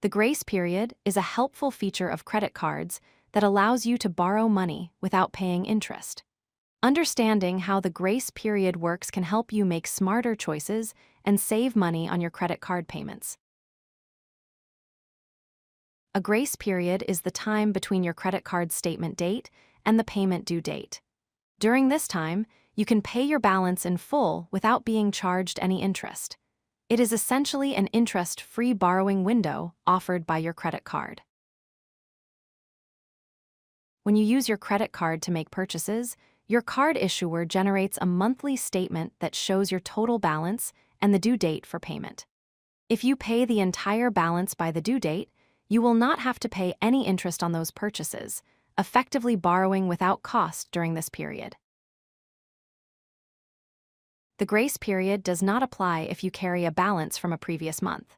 The grace period is a helpful feature of credit cards that allows you to borrow money without paying interest. Understanding how the grace period works can help you make smarter choices and save money on your credit card payments. A grace period is the time between your credit card statement date and the payment due date. During this time, you can pay your balance in full without being charged any interest. It is essentially an interest-free borrowing window offered by your credit card. When you use your credit card to make purchases, your card issuer generates a monthly statement that shows your total balance and the due date for payment. If you pay the entire balance by the due date, you will not have to pay any interest on those purchases, effectively borrowing without cost during this period. The grace period does not apply if you carry a balance from a previous month.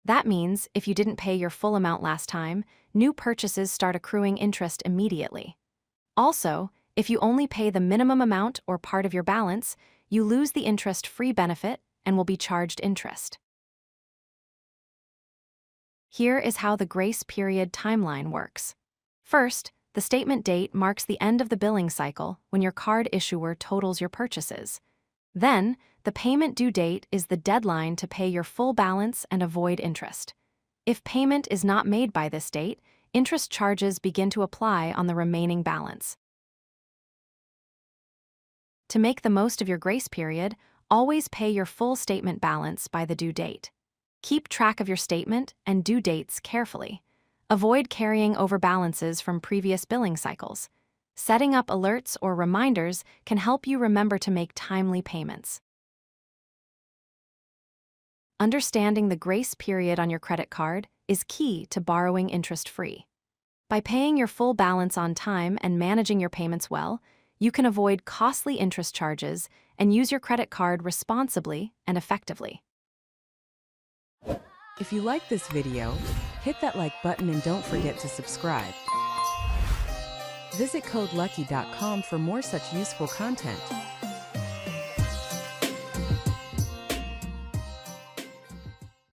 That means if you didn't pay your full amount last time, new purchases start accruing interest immediately. Also, if you only pay the minimum amount or part of your balance, you lose the interest-free benefit and will be charged interest. Here is how the grace period timeline works. First, the statement date marks the end of the billing cycle when your card issuer totals your purchases. Then, the payment due date is the deadline to pay your full balance and avoid interest. If payment is not made by this date, interest charges begin to apply on the remaining balance. To make the most of your grace period, always pay your full statement balance by the due date. Keep track of your statement and due dates carefully. Avoid carrying over balances from previous billing cycles. Setting up alerts or reminders can help you remember to make timely payments. Understanding the grace period on your credit card is key to borrowing interest-free. By paying your full balance on time and managing your payments well, you can avoid costly interest charges and use your credit card responsibly and effectively. If you like this video, hit that like button and don't forget to subscribe. Visit codelucky.com for more such useful content.